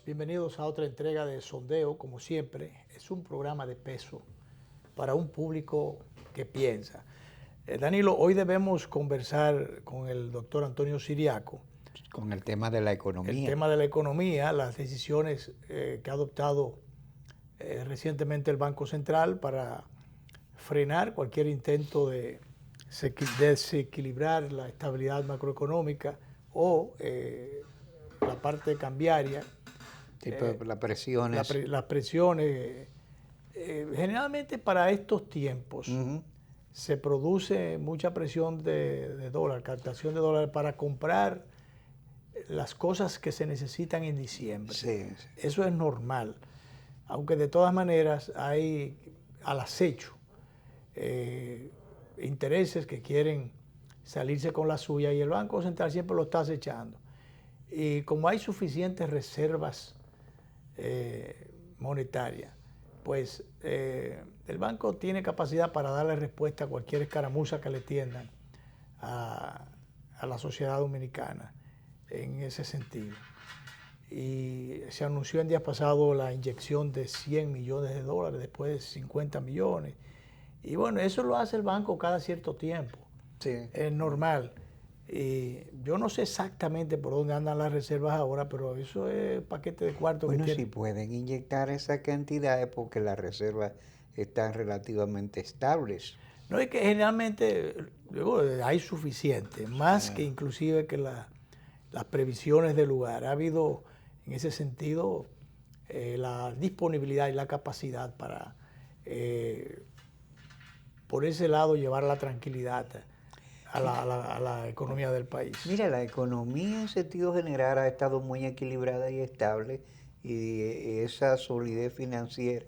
bienvenidos a otra entrega de Sondeo. Como siempre, es un programa de peso para un público que piensa. Danilo, hoy debemos conversar con el doctor Antonio Siriaco. Con el tema de la economía. El tema de la economía, las decisiones que ha adoptado recientemente el Banco Central para frenar cualquier intento de desequilibrar la estabilidad macroeconómica o la parte cambiaria. Las presiones. Las presiones. Generalmente para estos tiempos se produce mucha presión de dólar, captación de dólares para comprar las cosas que se necesitan en diciembre. Sí. Eso es normal, aunque de todas maneras hay al acecho intereses que quieren salirse con la suya y el Banco Central siempre lo está acechando. Y como hay suficientes reservas monetarias, pues el banco tiene capacidad para darle respuesta a cualquier escaramuza que le tiendan a la sociedad dominicana en ese sentido. Y se anunció en días pasados la inyección de 100 millones de dólares, después de 50 millones. Y bueno, eso lo hace el banco cada cierto tiempo. Sí. Es normal. Y yo no sé exactamente por dónde andan las reservas ahora, pero eso es paquete de cuartos. Bueno, que si pueden inyectar esa cantidad es porque las reservas están relativamente estables. No, es que generalmente luego hay suficiente, más que inclusive que las previsiones del lugar. Ha habido en ese sentido la disponibilidad y la capacidad para por ese lado llevar la tranquilidad a la economía del país. Mira, la economía en sentido general ha estado muy equilibrada y estable, y esa solidez financiera,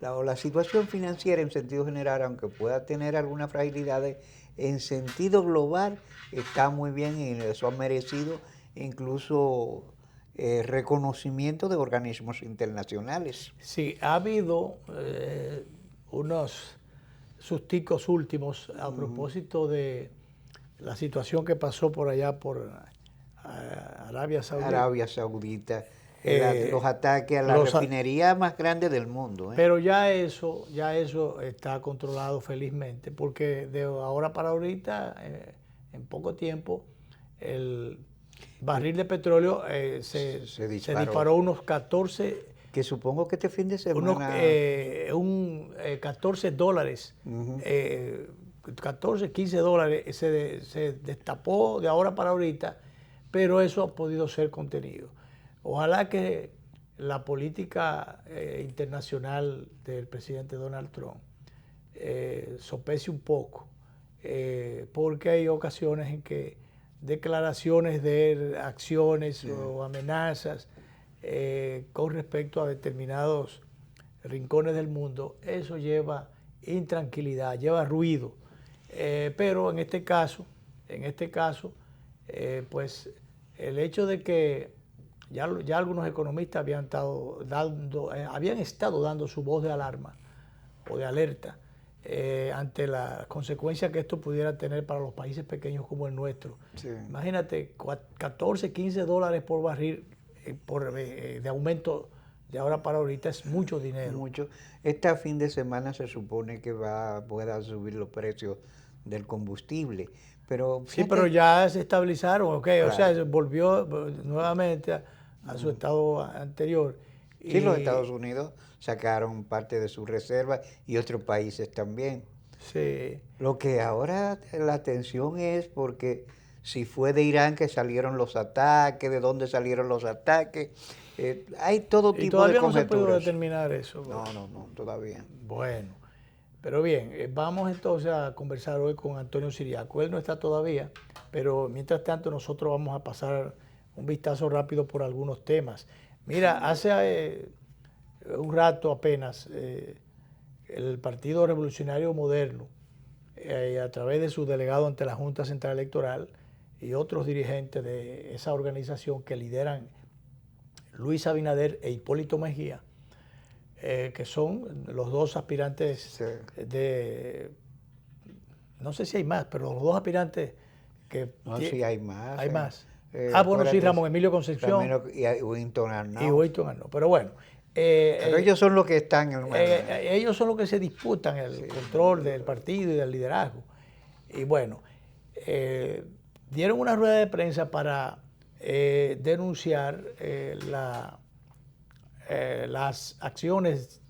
la situación financiera en sentido general, aunque pueda tener algunas fragilidades, en sentido global está muy bien, y eso ha merecido incluso reconocimiento de organismos internacionales. Sí, ha habido unos susticos últimos a propósito de la situación que pasó por allá por Arabia Saudita. Arabia Saudita, los ataques a la refinería más grande del mundo. Pero ya eso está controlado felizmente, porque de ahora para ahorita, en poco tiempo, el barril de petróleo se disparó unos 14... Que supongo que este fin de semana... 14 dólares, 14, 15 dólares se destapó de ahora para ahorita, pero eso ha podido ser contenido. Ojalá que la política internacional del presidente Donald Trump sopese un poco, porque hay ocasiones en que declaraciones de acciones o amenazas con respecto a determinados rincones del mundo, eso lleva intranquilidad, lleva ruido. Pero en este caso, pues el hecho de que ya algunos economistas habían estado dando su voz de alarma o de alerta ante las consecuencias que esto pudiera tener para los países pequeños como el nuestro. Sí. Imagínate, 14, 15 dólares por barril de aumento de ahora para ahorita es mucho dinero. Mucho. Este fin de semana se supone que pueda subir los precios del combustible. Pero sí, pero ya se estabilizaron, ¿ok? Claro. O sea, volvió nuevamente a su estado anterior. Sí, los Estados Unidos sacaron parte de sus reservas y otros países también. Sí. Lo que ahora la atención es porque si fue de Irán que salieron los ataques, de dónde salieron los ataques, hay todo tipo de conjeturas. Todavía no se puede determinar eso. No, todavía. Bueno, pero bien, vamos entonces a conversar hoy con Antonio Siriaco. Él no está todavía, pero mientras tanto nosotros vamos a pasar un vistazo rápido por algunos temas. Mira, hace un rato apenas el Partido Revolucionario Moderno, a través de su delegado ante la Junta Central Electoral y otros dirigentes de esa organización que lideran Luis Abinader e Hipólito Mejía, que son los dos aspirantes de... No sé si hay más, pero los dos aspirantes que... No, sí hay más. Hay más. Bueno, sí, Ramón Emilio Concepción. Y Wynton Arnau. Y Wynton Arnau. Pero bueno. Pero ellos son los que están en ellos son los que se disputan el control del partido y del liderazgo. Y bueno, dieron una rueda de prensa para denunciar las acciones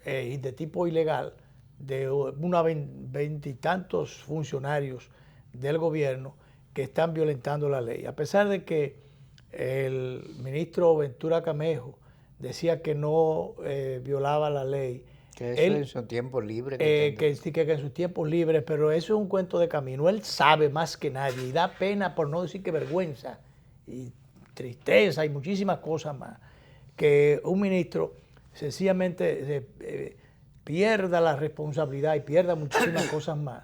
de tipo ilegal de unos 20 y tantos funcionarios del gobierno que están violentando la ley. A pesar de que el ministro Ventura Camejo decía que no violaba la ley. Que eso en su tiempo libre. Que en sus tiempos libres, pero eso es un cuento de camino. Él sabe más que nadie y da pena, por no decir que vergüenza y tristeza y muchísimas cosas más, que un ministro sencillamente pierda la responsabilidad y pierda muchísimas cosas más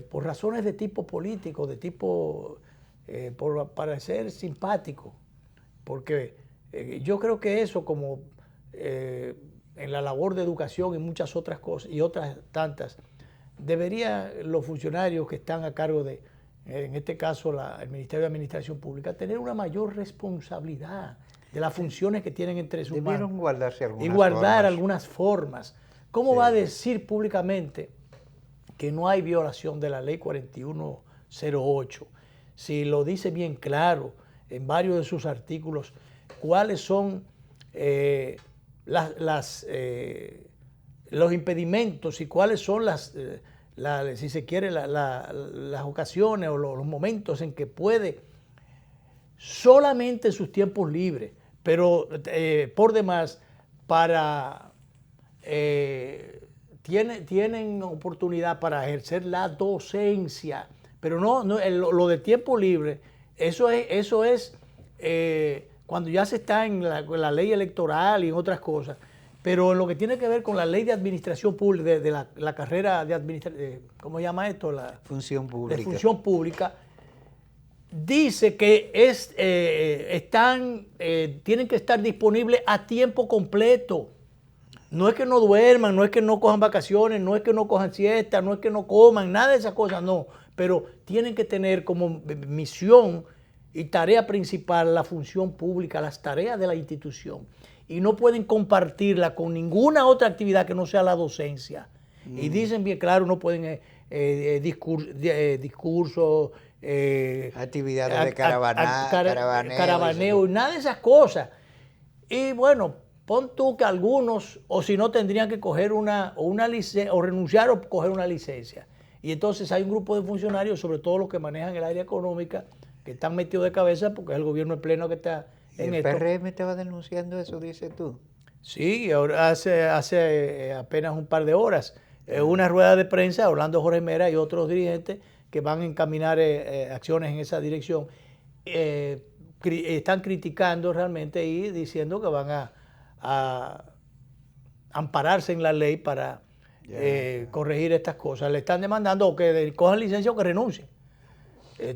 por razones de tipo político, de tipo por parecer simpático, porque yo creo que eso, como en la labor de educación y muchas otras cosas y otras tantas, deberían los funcionarios que están a cargo de, en este caso el Ministerio de Administración Pública, tener una mayor responsabilidad de las funciones que tienen entre sus manos. Debieron guardarse algunas y guardar formas. algunas formas. ¿Cómo va a decir públicamente que no hay violación de la ley 4108? Si lo dice bien claro en varios de sus artículos, cuáles son los impedimentos y cuáles son si se quiere, las ocasiones o los momentos en que puede, solamente en sus tiempos libres, pero por demás, tienen oportunidad para ejercer la docencia, pero lo de tiempo libre, eso es cuando ya se está en la ley electoral y en otras cosas, pero en lo que tiene que ver con la ley de administración pública, de la carrera de administración, ¿cómo se llama esto? La función pública. De función pública, dice que tienen que estar disponibles a tiempo completo. No es que no duerman, no es que no cojan vacaciones, no es que no cojan siesta, no es que no coman, nada de esas cosas, no. Pero tienen que tener como misión y tarea principal la función pública, las tareas de la institución. Y no pueden compartirla con ninguna otra actividad que no sea la docencia. Y dicen bien claro, no pueden discursos, actividades de caravaneo y nada de esas cosas. Y bueno, pon tú que algunos, o si no, tendrían que coger una licencia, o renunciar o coger una licencia. Y entonces hay un grupo de funcionarios, sobre todo los que manejan el área económica, que están metidos de cabeza porque es el gobierno en pleno que está en esto. ¿El PRM estaba denunciando eso, dices tú? Sí, ahora hace apenas un par de horas, una rueda de prensa, Orlando Jorge Mera y otros dirigentes que van a encaminar acciones en esa dirección, están criticando realmente y diciendo que van a ampararse en la ley para corregir estas cosas. Le están demandando o que cojan licencia o que renuncien.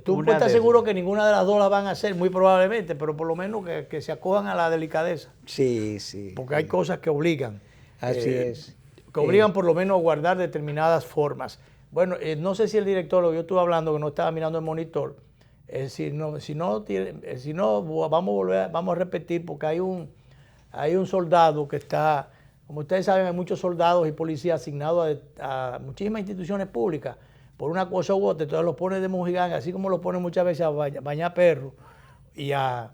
Tú puedes estar seguro que ninguna de las dos la van a hacer, muy probablemente, pero por lo menos que se acojan a la delicadeza. Sí, sí. Porque hay cosas que obligan. Así es. Que obligan por lo menos a guardar determinadas formas. Bueno, no sé si el director, lo que yo estuve hablando, que no estaba mirando el monitor, si no vamos a repetir, porque hay un soldado que está, como ustedes saben, hay muchos soldados y policías asignados a muchísimas instituciones públicas, por una cosa u otra, entonces los ponen de mojiganga, así como los ponen muchas veces a bañar perros y a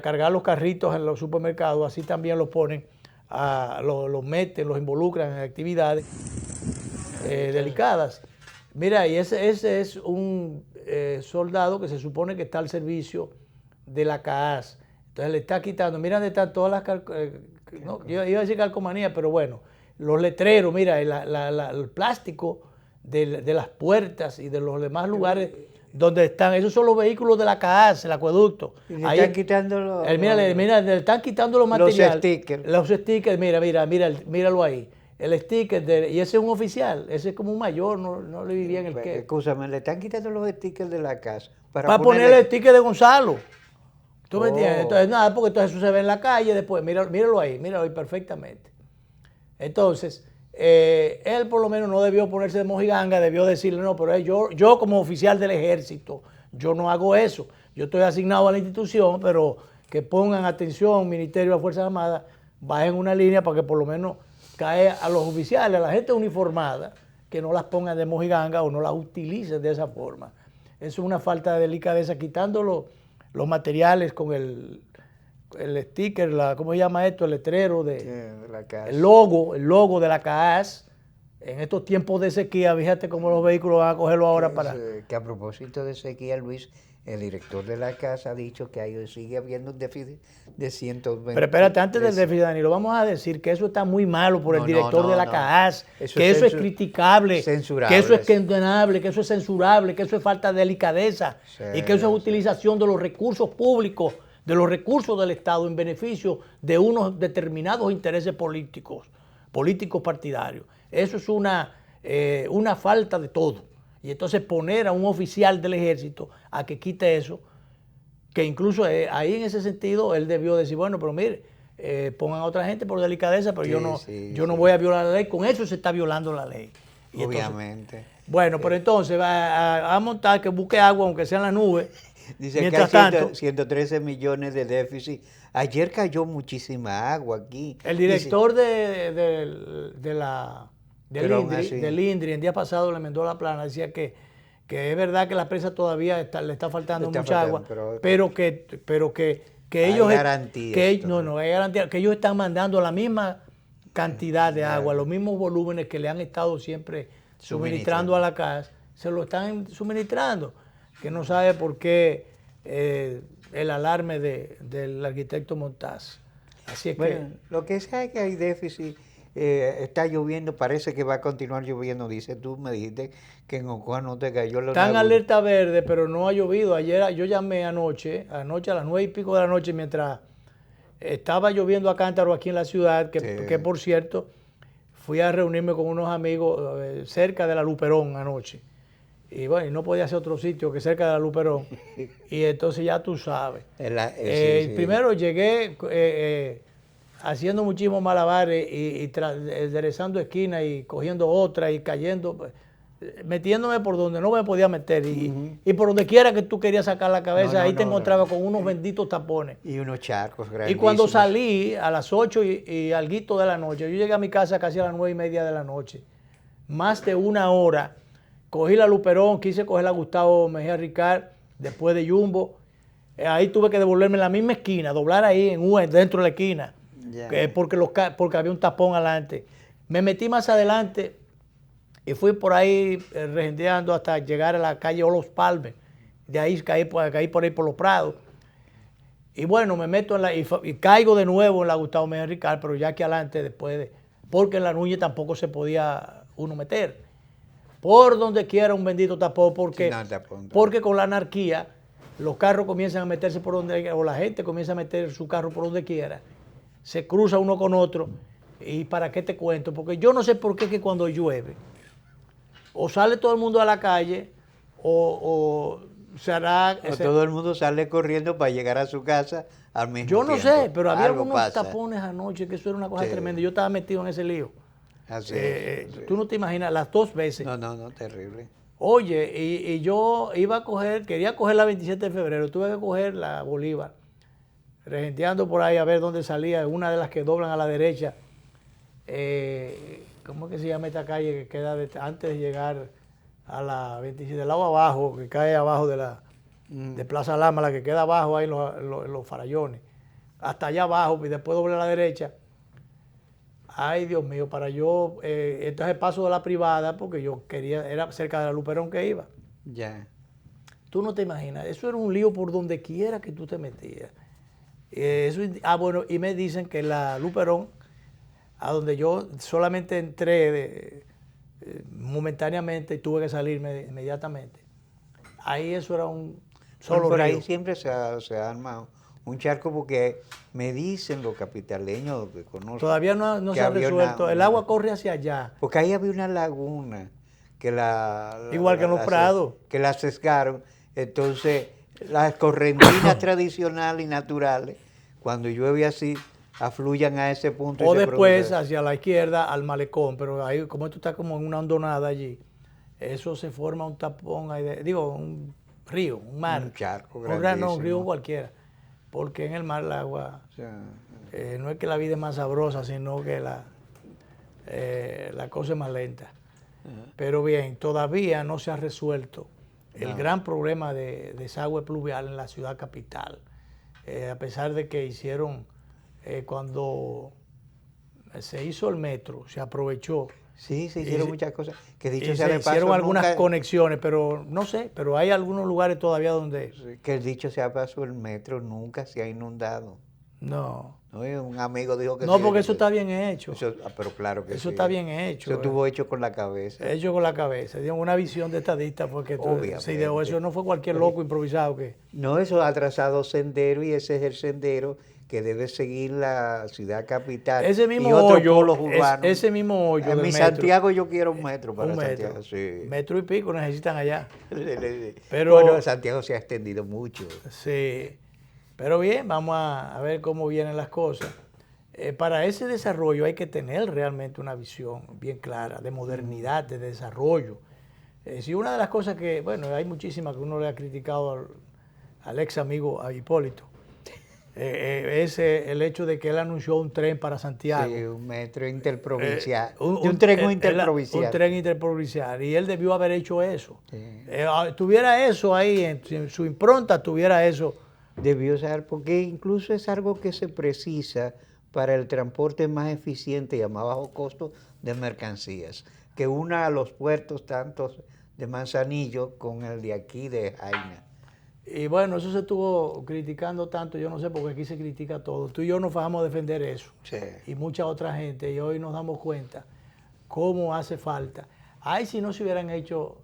cargar los carritos en los supermercados, así también los ponen, los meten, los involucran en actividades delicadas. Mira, y ese es un soldado que se supone que está al servicio de la CAAS. Entonces le está quitando, mira dónde están todas las, no, yo iba a decir calcomanías, pero bueno, los letreros, mira, el plástico de las puertas y de los demás lugares donde están, esos son los vehículos de la CAAS, el acueducto. Y le están quitando le están quitando los materiales. Los stickers, míralo ahí. El sticker, y ese es un oficial, ese es como un mayor, no le vivía en el qué. Escúchame, le están quitando los stickers de la casa. Para ponerle el sticker de Gonzalo. ¿Tú me entiendes? Entonces, nada, porque entonces eso se ve en la calle después, míralo ahí perfectamente. Entonces, él por lo menos no debió ponerse de mojiganga, debió decirle, no, pero yo como oficial del ejército, Yo no hago eso. Yo estoy asignado a la institución, pero que pongan atención, Ministerio de las Fuerzas Armadas, bajen una línea para que por lo menos cae a los oficiales, a la gente uniformada, que no las pongan de mojiganga o no las utilicen de esa forma. Eso es una falta de delicadeza, quitando los materiales con el sticker, ¿cómo se llama esto? El letrero, la CAS. el logo de la CAS. En estos tiempos de sequía, fíjate cómo los vehículos van a cogerlo ahora para... Que a propósito de sequía, Luis, el director de la casa ha dicho que sigue habiendo un déficit de 120. Pero espérate, antes del déficit, Danilo, vamos a decir que eso está muy malo por el director de la CAS, que eso es criticable, que eso es condenable, que eso es censurable, que eso es falta de delicadeza y que eso es utilización de los recursos públicos, de los recursos del Estado en beneficio de unos determinados intereses políticos partidarios. Eso es una falta de todo. Y entonces poner a un oficial del ejército a que quite eso, que incluso ahí en ese sentido él debió decir, bueno, pero mire, pongan a otra gente por delicadeza, pero yo no voy a violar la ley. Con eso se está violando la ley. Y obviamente. Entonces, bueno, pero entonces va a montar que busque agua, aunque sea en la nube. Dice mientras que hay 113 millones de déficit. Ayer cayó muchísima agua aquí. El director del INDRI, el día pasado le mandó la plana, decía que es verdad que la presa todavía le está faltando mucha agua, pero que ellos... Hay garantía. Hay garantía, que ellos están mandando la misma cantidad de agua, los mismos volúmenes que le han estado siempre suministrando a la casa, se lo están suministrando, que no sabe por qué el alarme del arquitecto Montaz. Así es bueno, lo que sea es que hay déficit. Está lloviendo, parece que va a continuar lloviendo, dice tú, me dijiste que en Ocoa no te cayó la... Está en alerta verde, pero no ha llovido. Ayer yo llamé anoche a las 9:00 de la noche, mientras estaba lloviendo a cántaro aquí en la ciudad, que por cierto, fui a reunirme con unos amigos cerca de la Luperón anoche. Y bueno, no podía ser otro sitio que cerca de la Luperón. Y entonces ya tú sabes. Primero llegué... haciendo muchísimos malabares y enderezando esquinas y cogiendo otras y cayendo, metiéndome por donde no me podía meter y por donde quiera que tú querías sacar la cabeza, ahí te encontrabas con unos benditos tapones. Y unos charcos grandísimos. Y cuando salí a las 8 y alguito de la noche, yo llegué a mi casa casi a las 9:30 de la noche, más de una hora, cogí la Luperón, quise coger la Gustavo Mejía Ricard, después de Jumbo, ahí tuve que devolverme en la misma esquina, doblar ahí dentro de la esquina. Porque había un tapón adelante. Me metí más adelante y fui por ahí regendeando hasta llegar a la calle Olos Palmer. De ahí caí por ahí por los Prados. Y bueno, me meto y caigo de nuevo en la Gustavo Mejía Ricard, pero ya que adelante porque en la Núñez tampoco se podía uno meter. Por donde quiera un bendito tapón, porque con la anarquía los carros comienzan a meterse por donde, o la gente comienza a meter su carro por donde quiera. Se cruza uno con otro, y ¿para qué te cuento? Porque yo no sé por qué que cuando llueve, o sale todo el mundo a la calle, o se hará... todo el mundo sale corriendo para llegar a su casa al mismo tiempo. Yo no sé, pero había algunos tapones anoche, que eso era una cosa tremenda. Yo estaba metido en ese lío. Así tú no te imaginas, las 2 veces. No, terrible. Oye, y yo quería coger la 27 de febrero, tuve que coger la Bolívar, regenteando por ahí a ver dónde salía, una de las que doblan a la derecha. ¿Cómo es que se llama esta calle que queda antes de llegar a la 27, del lado abajo, que cae abajo de Plaza Lama, la que queda abajo ahí en los farallones? Hasta allá abajo, y después doble a la derecha. Ay, Dios mío, para yo, entonces paso de la privada, porque yo era cerca de la Luperón que iba. Ya. Tú no te imaginas, eso era un lío por donde quiera que tú te metías. Bueno, y me dicen que la Luperón, a donde yo solamente entré momentáneamente y tuve que salirme inmediatamente, ahí eso era un solo por río. Ahí siempre se ha armado un charco, porque me dicen los capitaleños, los que conocen. Todavía no se ha resuelto. El agua corre hacia allá. Porque ahí había una laguna que igual que en los prados. Que la sesgaron. Entonces, las correntinas tradicionales y naturales, cuando llueve así, afluyan a ese punto. O después hacia la izquierda al malecón, pero ahí, como esto está como en una hondonada allí, eso se forma un tapón, río, un mar. Un charco Un río grandísimo. cualquiera. Porque en el mar el agua, O sea, no es que la vida es más sabrosa, sino que la cosa es más lenta. Pero bien, todavía no se ha resuelto el gran problema de desagüe pluvial en la ciudad capital. A pesar de que hicieron, cuando se hizo el metro, se aprovechó. sí, se hicieron muchas cosas. Que dicho Y sea se de paso, hicieron algunas nunca- conexiones, pero no sé, pero hay algunos lugares todavía donde que dicho sea de paso, el metro nunca se ha inundado. no. ¿No? Y un amigo dijo que No, sí, porque que eso está bien hecho. pero claro que Eso sí. está bien hecho. Eso estuvo hecho con la cabeza. Hecho con la cabeza. Dio una visión de estadista porque Obviamente. se ideó. Eso no fue cualquier loco improvisado que... No, eso ha trazado sendero y ese es el sendero que debe seguir la ciudad capital. Ese mismo y otros hoyo, polos urbanos. ese mismo hoyo En del mi metro. Santiago yo quiero un metro para Un Santiago. metro. Sí. Metro y pico necesitan allá. Pero Pero- bueno, Santiago se ha extendido mucho. Sí. Pero bien, vamos a ver cómo vienen las cosas. Para ese desarrollo hay que tener realmente una visión bien clara de modernidad, de desarrollo. Si una de las cosas que, bueno, hay muchísimas que uno le ha criticado al ex amigo a Hipólito, es el hecho de que él anunció un tren para Santiago. Sí, un metro interprovincial. Un tren interprovincial. Un tren interprovincial. Y él debió haber hecho eso. Sí. Tuviera eso ahí, en su impronta tuviera eso. Debió ser, porque incluso es algo que se precisa para el transporte más eficiente y a más bajo costo de mercancías, que una a los puertos tantos de Manzanillo con el de aquí de Jaina. Y bueno, eso se estuvo criticando tanto, yo no sé, porque aquí se critica todo. Tú y yo nos fajamos a defender eso. Sí. Y mucha otra gente, y hoy nos damos cuenta cómo hace falta. Ay, si no se hubieran hecho,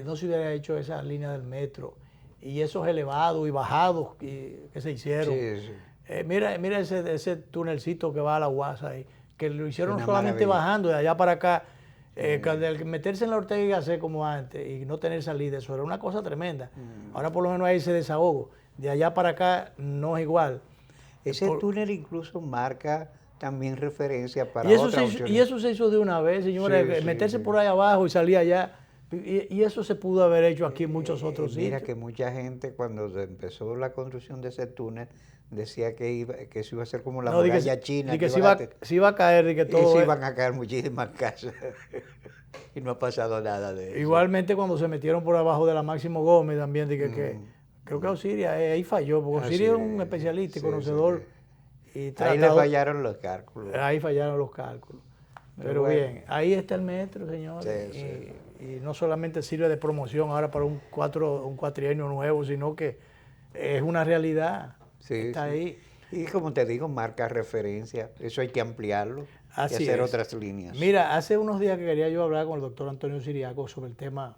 no se hubiera hecho esa línea del metro y esos elevados y bajados que se hicieron. Sí, sí. Mira ese tunelcito que va a la Guasa ahí, que lo hicieron Una solamente maravilla. bajando de allá para acá. El meterse en la Ortega y Gasset como antes y no tener salida, eso era una cosa tremenda. Ahora por lo menos hay ese desahogo. De allá para acá no es igual. Ese túnel incluso marca también referencia para Y eso, otras y opciones. eso se hizo de una vez, señores, Sí, sí, meterse sí. por ahí abajo y salir allá. Y eso se pudo haber hecho aquí en muchos otros Mira sitios. que mucha gente cuando se empezó la construcción de ese túnel decía que eso iba a ser como la No, di que muralla se- china. di que que se iba iba a caer, y que y todo. se iban a caer muchísimas casas. Y no ha pasado nada de eso. Igualmente cuando se metieron por abajo de la Máximo Gómez también, di que creo que Osiria ahí falló, porque Osiria es un especialista y sí, conocedor. Y Ahí le tratador. fallaron los cálculos. Ahí fallaron los cálculos. Pero bueno. bien, ahí está el metro, señores. Sí, Y no solamente sirve de promoción ahora para un cuatrienio nuevo, sino que es una realidad. Sí, Está sí. ahí. Y como te digo, marca referencia. Eso hay que ampliarlo Así y hacer es. otras líneas. Mira, hace unos días que quería yo hablar con el doctor Antonio Siriaco sobre el tema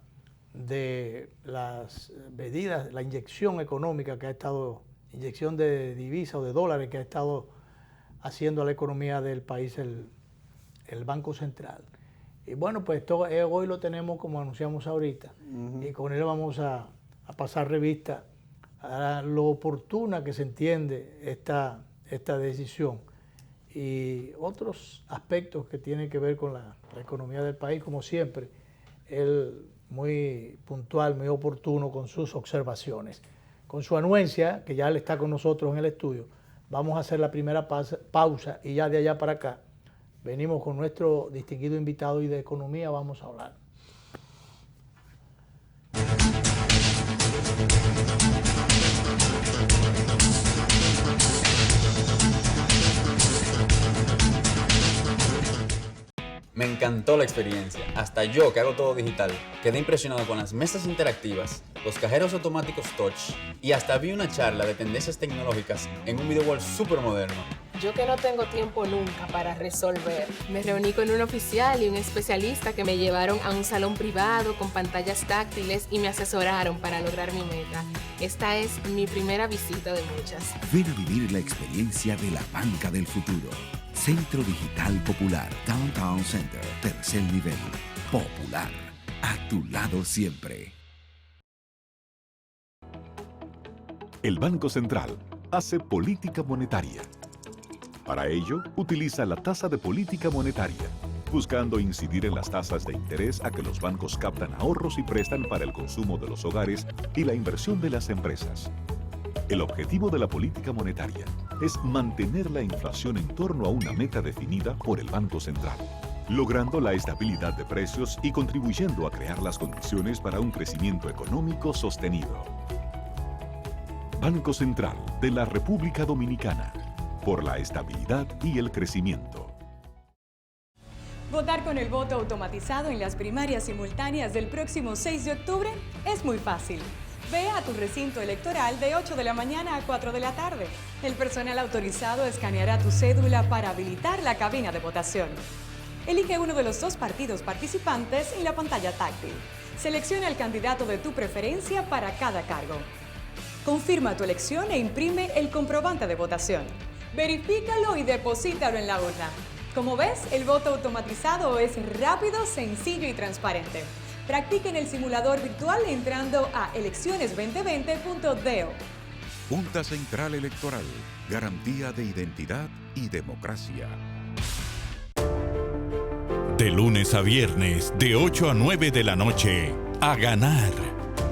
de las medidas, la inyección económica que ha estado, inyección de divisas o de dólares que ha estado haciendo a la economía del país el Banco Central. Y bueno, pues hoy lo tenemos como anunciamos ahorita, y con él vamos a pasar revista a lo oportuna que se entiende esta decisión y otros aspectos que tienen que ver con la economía del país, como siempre, él muy puntual, muy oportuno con sus observaciones. Con su anuencia, que ya él está con nosotros en el estudio, vamos a hacer la primera pausa y ya de allá para acá venimos con nuestro distinguido invitado y de economía vamos a hablar. Me encantó la experiencia, hasta yo que hago todo digital, quedé impresionado con las mesas interactivas, los cajeros automáticos touch y hasta vi una charla de tendencias tecnológicas en un video wall súper moderno. Yo que no tengo tiempo nunca para resolver, me reuní con un oficial y un especialista que me llevaron a un salón privado con pantallas táctiles y me asesoraron para lograr mi meta. Esta es mi primera visita de muchas. Ven a vivir la experiencia de la banca del futuro. Centro Digital Popular, Downtown Center, tercer nivel. Popular, a tu lado siempre. El Banco Central hace política monetaria. Para ello, utiliza la tasa de política monetaria, buscando incidir en las tasas de interés a que los bancos captan ahorros y prestan para el consumo de los hogares y la inversión de las empresas. El objetivo de la política monetaria es mantener la inflación en torno a una meta definida por el Banco Central, logrando la estabilidad de precios y contribuyendo a crear las condiciones para un crecimiento económico sostenido. Banco Central de la República Dominicana, por la estabilidad y el crecimiento. Votar con el voto automatizado en las primarias simultáneas del próximo 6 de octubre es muy fácil. Ve a tu recinto electoral de 8 de la mañana a 4 de la tarde. El personal autorizado escaneará tu cédula para habilitar la cabina de votación. Elige uno de los 2 partidos participantes en la pantalla táctil. Selecciona el candidato de tu preferencia para cada cargo. Confirma tu elección e imprime el comprobante de votación. Verifícalo y deposítalo en la urna. Como ves, el voto automatizado es rápido, sencillo y transparente. Practica en el simulador virtual entrando a elecciones2020.do. Junta Central Electoral, garantía de identidad y democracia. De lunes a viernes, de 8 a 9 de la noche, A Ganar.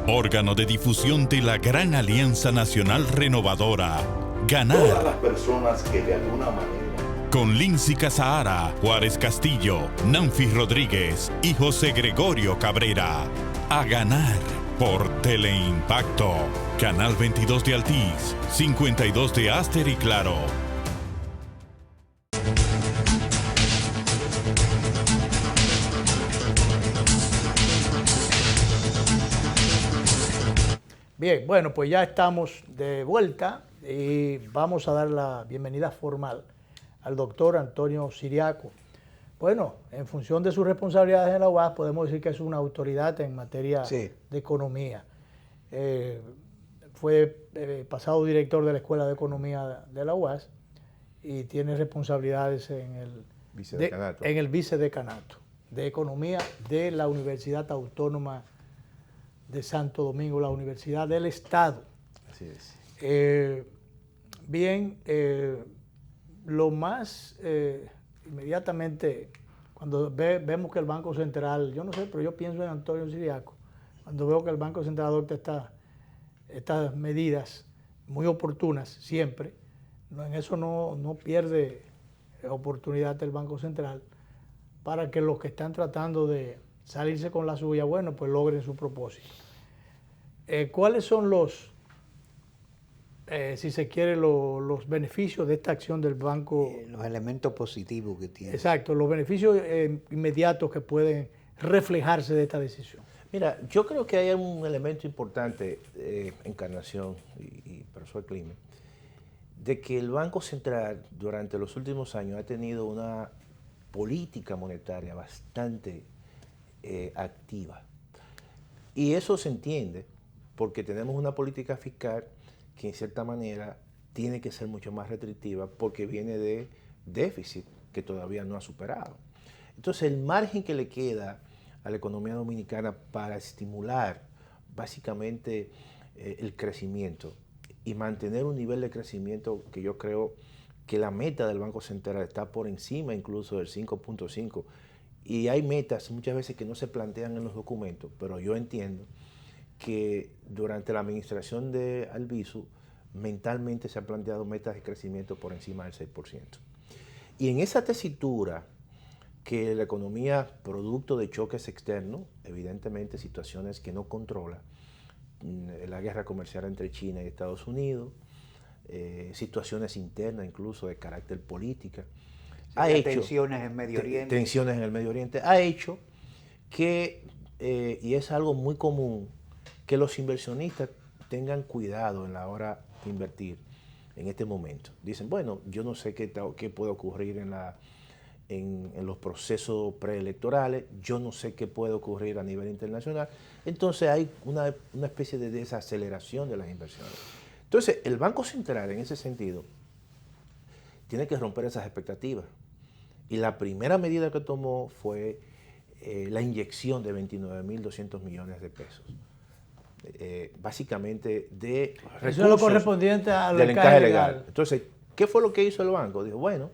Órgano de difusión de la Gran Alianza Nacional Renovadora. Ganar. Todas las personas que de alguna manera. Con Lindsay Casahara, Juárez Castillo, Nanfi Rodríguez y José Gregorio Cabrera. A Ganar por Teleimpacto. Canal 22 de Altiz, 52 de Aster y Claro. Bien, bueno, pues ya estamos de vuelta y vamos a dar la bienvenida formal al doctor Antonio Siriaco. Bueno, en función de sus responsabilidades en la UAS, podemos decir que es una autoridad en materia de economía. Fue pasado director de la Escuela de Economía de la UAS y tiene responsabilidades en el vicedecanato de Economía de la Universidad Autónoma de Santo Domingo, la Universidad del Estado. Así es. Lo más inmediatamente, cuando vemos que el Banco Central, yo no sé, pero yo pienso en Antonio Siriaco, cuando veo que el Banco Central adopta estas medidas muy oportunas siempre, en eso no pierde oportunidad el Banco Central para que los que están tratando de salirse con la suya, bueno, pues logren su propósito. ¿Cuáles son si se quiere, los beneficios de esta acción del banco? Los elementos positivos que tiene. Exacto, los beneficios inmediatos que pueden reflejarse de esta decisión. Mira, yo creo que hay un elemento importante, Encarnación y profesor Climent, de que el Banco Central durante los últimos años ha tenido una política monetaria bastante activa. Y eso se entiende porque tenemos una política fiscal que en cierta manera tiene que ser mucho más restrictiva porque viene de déficit que todavía no ha superado. Entonces el margen que le queda a la economía dominicana para estimular básicamente el crecimiento y mantener un nivel de crecimiento que yo creo que la meta del Banco Central está por encima incluso del 5.5. Y hay metas muchas veces que no se plantean en los documentos, pero yo entiendo que durante la administración de Albizu mentalmente se han planteado metas de crecimiento por encima del 6%. Y en esa tesitura que la economía, producto de choques externos, evidentemente situaciones que no controla, la guerra comercial entre China y Estados Unidos, situaciones internas incluso de carácter política, tensiones en Medio Oriente. Tensiones en el Medio Oriente, ha hecho que, y es algo muy común, que los inversionistas tengan cuidado en la hora de invertir en este momento. Dicen, bueno, yo no sé qué puede ocurrir en los procesos preelectorales, yo no sé qué puede ocurrir a nivel internacional. Entonces hay una especie de desaceleración de las inversiones. Entonces el Banco Central en ese sentido tiene que romper esas expectativas. Y la primera medida que tomó fue la inyección de 29.200 millones de pesos. Básicamente de recursos. Eso es lo correspondiente al encaje legal. Entonces, ¿qué fue lo que hizo el banco? Dijo, bueno,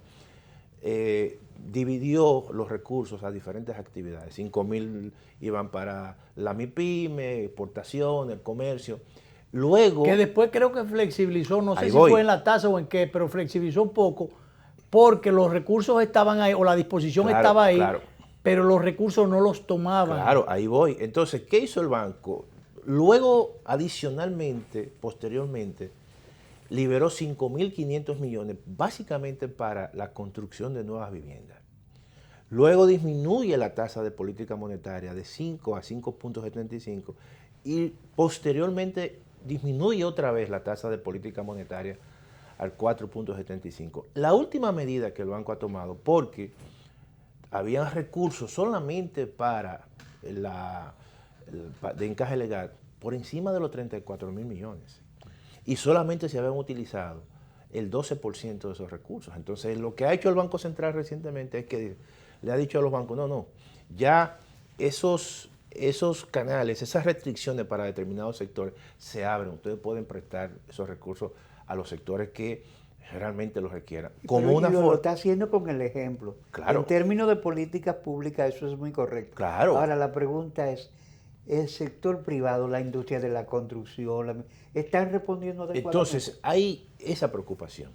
dividió los recursos a diferentes actividades. 5.000 iban para la MIPYME, exportación, el comercio. Luego... Que después creo que flexibilizó, no sé si voy. fue en la tasa o en qué, pero flexibilizó un poco porque los recursos estaban ahí, o la disposición estaba ahí, pero los recursos no los tomaban. Claro, ahí voy. Entonces, ¿qué hizo el banco? Luego, adicionalmente, posteriormente, liberó 5.500 millones, básicamente para la construcción de nuevas viviendas. Luego disminuye la tasa de política monetaria de 5 a 5.75 y posteriormente disminuye otra vez la tasa de política monetaria al 4.75. La última medida que el banco ha tomado, porque había recursos solamente para de encaje legal por encima de los 34.000 millones y solamente se habían utilizado el 12% de esos recursos. Entonces, lo que ha hecho el Banco Central recientemente es que le ha dicho a los bancos, no, ya esos canales, esas restricciones para determinados sectores se abren. Ustedes pueden prestar esos recursos a los sectores que realmente los requieran. Lo está haciendo con el ejemplo. Claro. En términos de políticas públicas eso es muy correcto. Claro. Ahora la pregunta es, el sector privado, la industria de la construcción, ¿están respondiendo adecuadamente? Entonces, hay esa preocupación.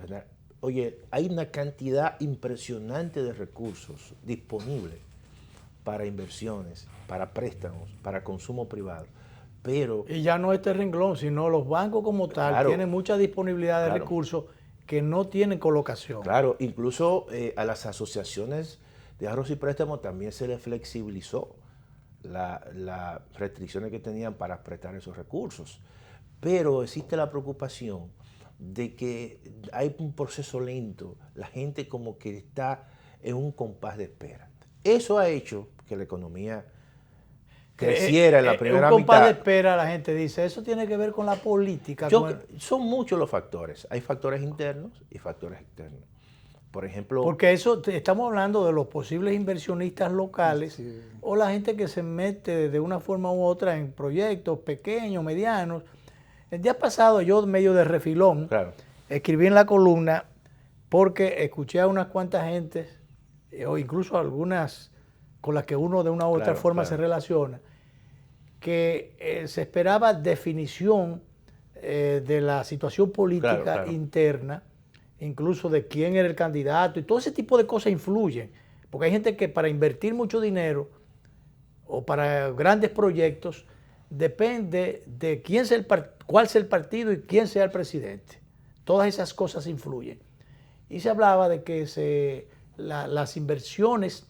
¿Verdad? Oye, hay una cantidad impresionante de recursos disponibles para inversiones, para préstamos, para consumo privado. Pero, y ya no este renglón, sino los bancos como tal tienen mucha disponibilidad de recursos que no tienen colocación. Claro, incluso a las asociaciones de ahorros y préstamos también se les flexibilizó las restricciones que tenían para prestar esos recursos. Pero existe la preocupación de que hay un proceso lento, la gente como que está en un compás de espera. Eso ha hecho que la economía creciera en la primera mitad. Un compás de espera, la gente dice, eso tiene que ver con la política. Son muchos los factores. Hay factores internos y factores externos. Por ejemplo... Porque eso, estamos hablando de los posibles inversionistas locales o la gente que se mete de una forma u otra en proyectos pequeños, medianos. El día pasado yo, medio de refilón, escribí en la columna porque escuché a unas cuantas gentes, o incluso algunas con las que uno de una u otra forma se relaciona, que se esperaba definición de la situación política interna, incluso de quién era el candidato, y todo ese tipo de cosas influyen, porque hay gente que para invertir mucho dinero o para grandes proyectos depende de cuál sea el partido y quién sea el presidente. Todas esas cosas influyen. Y se hablaba de que las inversiones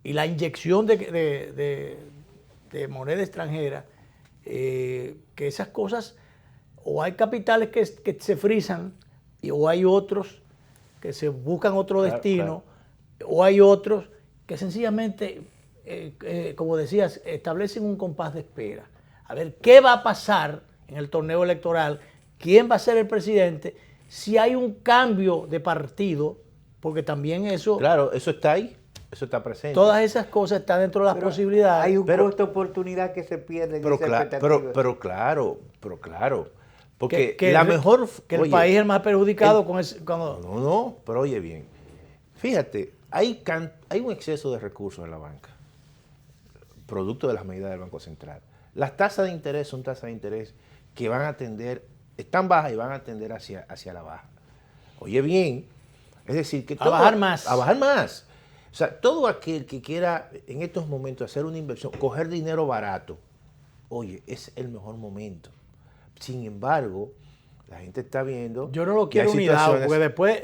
y la inyección de moneda extranjera, que esas cosas, o hay capitales que se frisan, o hay otros que se buscan otro destino, o hay otros que sencillamente, como decías, establecen un compás de espera. A ver, ¿qué va a pasar en el torneo electoral? ¿Quién va a ser el presidente? Si hay un cambio de partido, porque también eso... Claro, eso está ahí, eso está presente. Todas esas cosas están dentro de las posibilidades. Hay un costo de oportunidad que se pierde en esa expectativa. Pero claro. Porque que el país es el más perjudicado con ese... No, pero oye bien. Fíjate, hay un exceso de recursos en la banca, producto de las medidas del Banco Central. Las tasas de interés son tasas de interés que van a tender, están bajas y van a tender hacia la baja. Oye bien, es decir, que a bajar más. A bajar más. O sea, todo aquel que quiera en estos momentos hacer una inversión, coger dinero barato, oye, es el mejor momento. Sin embargo, la gente está viendo... Yo no lo quiero unidad, porque después...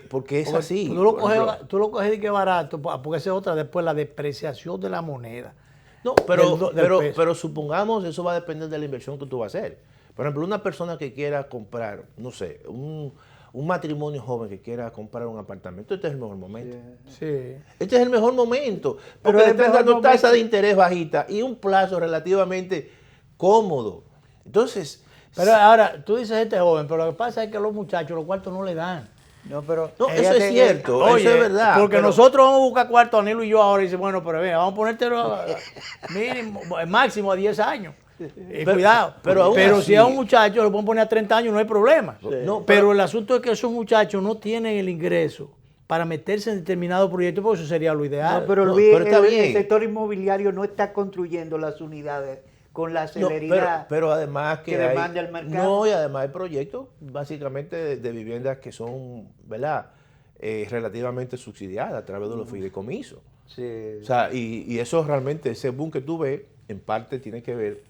Porque es así. Tú lo coges de que barato, porque esa es otra, después la depreciación de la moneda. No, pero supongamos, eso va a depender de la inversión que tú vas a hacer. Por ejemplo, una persona que quiera comprar, no sé, un matrimonio joven que quiera comprar un apartamento, este es el mejor momento. Sí. Este es el mejor momento. Porque le están dando tasa de interés bajita y un plazo relativamente cómodo. Entonces... Pero ahora, tú dices gente joven, pero lo que pasa es que los muchachos los cuartos no le dan. No, pero... No, eso es cierto, oye, eso es verdad. Porque nosotros vamos a buscar cuartos, Anilo y yo ahora, y dice, bueno, pero vea, vamos a ponértelo mínimo, máximo a 10 años. Cuidado. Pero Pero aún si a un así- muchacho lo pueden poner a 30 años, no hay problema. No, pero el asunto es que esos muchachos no tienen el ingreso para meterse en determinado proyecto, porque eso sería lo ideal. No, pero No, Luis, pero está el bien. sector inmobiliario no está construyendo las unidades con la No, celeridad pero además que hay, demanda el mercado. No, y además hay proyectos básicamente de viviendas que son, ¿verdad? Relativamente subsidiadas a través de los fideicomisos. Sí. O sea, y eso realmente, ese boom que tú ves, en parte tiene que ver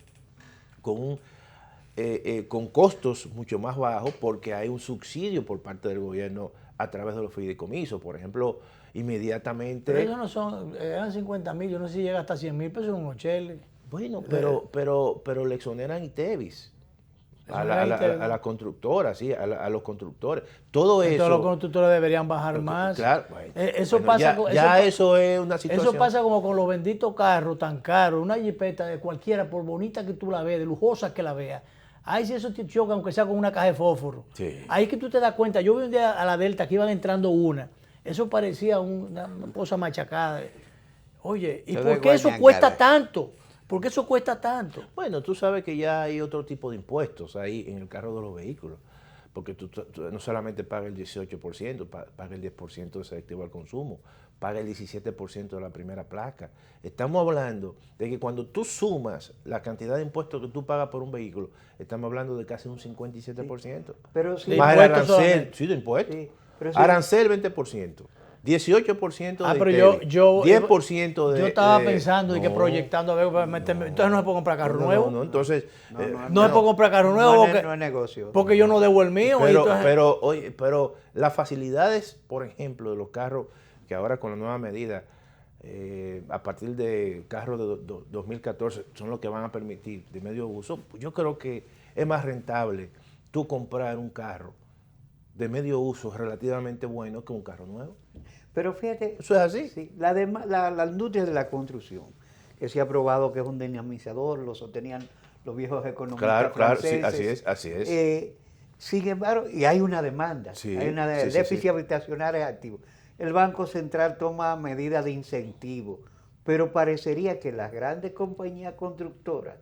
con costos mucho más bajos porque hay un subsidio por parte del gobierno a través de los fideicomisos. Por ejemplo, inmediatamente... Pero eso no son, eran 50,000, yo no sé si llega hasta 100,000 pesos en un hotel. Bueno, pero le exoneran ITEVIS. A la constructora, sí, a los constructores. Todo Entonces eso. los constructores deberían bajar más. Claro, bueno, Eso bueno, pasa. eso es una situación. Eso pasa como con los benditos carros tan caros, una jipeta de cualquiera, por bonita que tú la veas, de lujosa que la veas. Ahí si eso te choca, aunque sea con una caja de fósforo. Sí. Ahí que tú te das cuenta. Yo vi un día a la Delta que iban entrando una. Eso parecía una cosa machacada. Oye, ¿y Todo por es qué eso guañangada. cuesta tanto? ¿Por qué eso cuesta tanto? Bueno, tú sabes que ya hay otro tipo de impuestos ahí en el carro de los vehículos, porque tú no solamente pagas el 18%, pagas el 10% de selectivo al consumo, pagas el 17% de la primera placa. Estamos hablando de que cuando tú sumas la cantidad de impuestos que tú pagas por un vehículo, estamos hablando de casi un 57%. Pero sí, De Más el impuestos arancel, solamente. sí, de impuestos. Sí, pero sí. Arancel 20%. 18% de Pero ITEVIS, yo 10% de... yo estaba pensando y que no, proyectando a ver, para meterme. Entonces no se puede comprar carro nuevo. No, entonces... No se puede comprar carro nuevo no, porque, no es negocio. porque yo no debo el mío. y Pero, entonces- oye, pero las facilidades, por ejemplo, de los carros, que ahora con la nueva medida, a partir de carros de 2014, son los que van a permitir de medio uso, yo creo que es más rentable tú comprar un carro de medio uso relativamente bueno que un carro nuevo. Pero fíjate, ¿Eso es así? sí, la industria de la construcción, que se ha probado que es un dinamizador, lo sostenían los viejos economistas Claro, sí, franceses. así es. Sin embargo, y hay una demanda, Sí, hay una sí, sí, déficit sí. habitacional activo. El Banco Central toma medidas de incentivo, pero parecería que las grandes compañías constructoras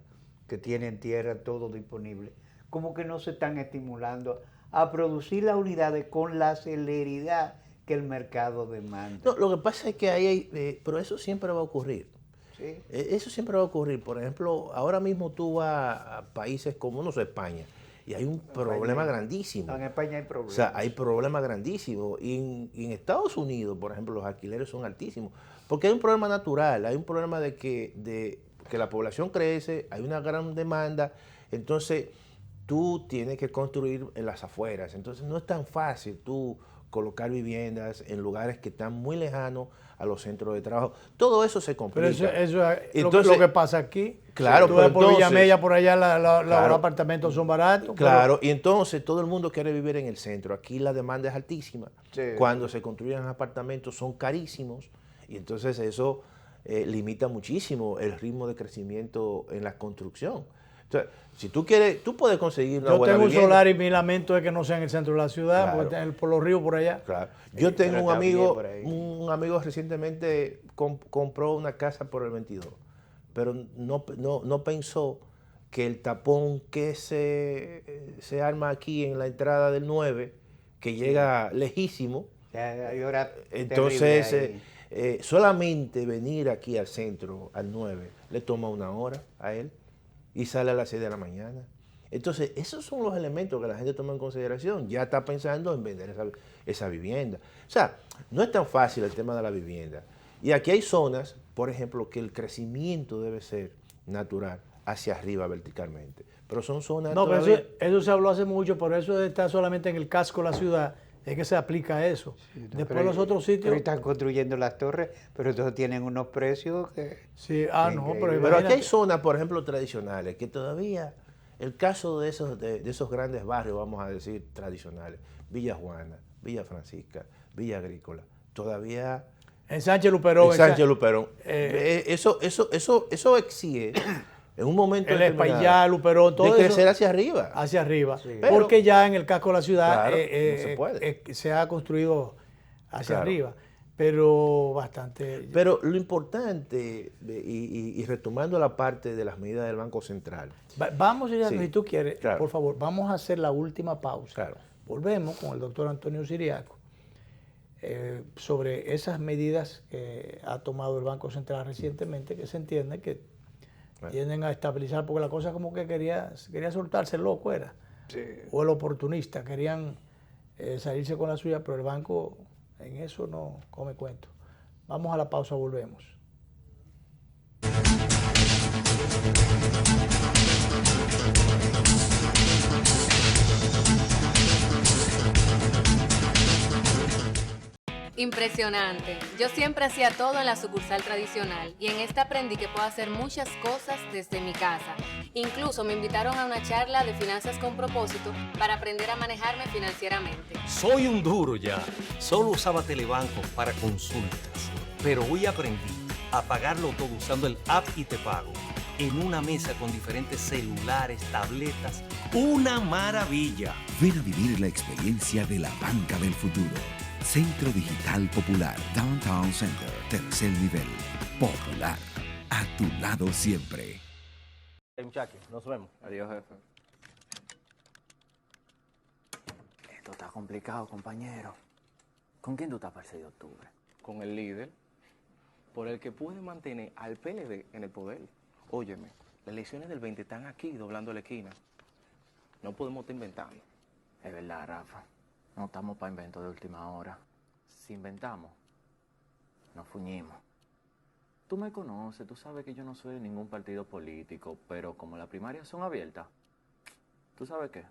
que tienen tierra todo disponible, como que no se están estimulando a producir las unidades con la celeridad que el mercado demanda. No, lo que pasa es que ahí hay, pero eso siempre va a ocurrir. ¿Sí? Eso siempre va a ocurrir. Por ejemplo, ahora mismo tú vas a países como, no sé, España, y hay un problema grandísimo. No, en España hay O problemas. sea, hay problemas grandísimos. Y en Estados Unidos, por ejemplo, los alquileres son altísimos. Porque hay un problema natural, hay un problema de que la población crece, hay una gran demanda, entonces tú tienes que construir en las afueras. Entonces no es tan fácil tú colocar viviendas en lugares que están muy lejanos a los centros de trabajo. Todo eso se complica. Pero eso es Entonces, lo que pasa aquí. claro, Tú pero ves por entonces- Villamella, por allá, los Claro. apartamentos son baratos. Claro, y entonces todo el mundo quiere vivir en el centro. Aquí la demanda es altísima. Sí. Cuando se construyen apartamentos son carísimos y entonces eso limita muchísimo el ritmo de crecimiento en la construcción. Entonces, si tú quieres, tú puedes conseguir una Yo buena tengo un vivienda. solar y mi lamento es que no sea en el centro de la ciudad, Claro. porque por los ríos por allá. Claro. Yo tengo pero un está bien amigo, por ahí. un amigo recientemente compró una casa por el 22, pero no pensó que el tapón que se arma aquí en la entrada del 9, que llega lejísimo, Ya hay horas entonces terribles ahí. solamente venir aquí al centro, al 9, le toma 1 hora a él y sale a las 6 de la mañana. Entonces, esos son los elementos que la gente toma en consideración. Ya está pensando en vender esa vivienda. O sea, no es tan fácil el tema de la vivienda. Y aquí hay zonas, por ejemplo, que el crecimiento debe ser natural hacia arriba verticalmente. Pero son zonas No, pero todavía... eso se habló hace mucho, pero eso está solamente en el casco de la ciudad. Es que se aplica eso. Después Pero los otros pero sitios. están construyendo las torres, pero entonces tienen unos precios que... Sí, no, Increíble. pero Pero aquí hay imagínate. zonas, por ejemplo, tradicionales, que todavía, el caso de esos grandes barrios, vamos a decir, tradicionales, Villa Juana, Villa Francisca, Villa Agrícola, todavía En Sánchez Luperón. en Sánchez Luperón, eh, eso exige, en un momento El determinado, Espaillá, Luperón, todo de eso. crecer hacia arriba. Hacia arriba. Pero- Porque ya en el casco de la ciudad Claro, no se puede. se ha construido hacia Claro. arriba. pero bastante. Pero lo importante, y retomando la parte de las medidas del Banco Central. Vamos, Sí, si tú quieres, claro. por favor, vamos a hacer la última pausa. Claro. Volvemos con el doctor Antonio Siriaco sobre esas medidas que ha tomado el Banco Central recientemente, que se entiende que tienden a estabilizar, porque la cosa como que quería soltarse el loco era, o el oportunista, querían salirse con la suya, pero el banco en eso no come cuento. Vamos a la pausa, volvemos. Impresionante. Yo siempre hacía todo en la sucursal tradicional y en esta aprendí que puedo hacer muchas cosas desde mi casa. Incluso me invitaron a una charla de finanzas con propósito para aprender a manejarme financieramente. Soy un duro ya. Solo usaba Telebanco para consultas, pero hoy aprendí a pagarlo todo usando el app y Te Pago. En una mesa con diferentes celulares, tabletas, ¡una maravilla! Ven a vivir la experiencia de la banca del futuro. Centro Digital Popular, Downtown Center, tercer nivel. Popular, a tu lado siempre. Muchachos, nos vemos. Adiós, jefe. Esto está complicado, compañero. ¿Con quién tú estás para el 6 de octubre? Con el líder, por el que puede mantener al PLD en el poder. Óyeme, las elecciones del 20 están aquí, doblando la esquina. No podemos estar inventando. Es verdad, Rafa. No estamos para inventos de última hora. Si inventamos, nos fuñimos. Tú me conoces, tú sabes que yo no soy de ningún partido político, pero como las primarias son abiertas, ¿tú sabes qué?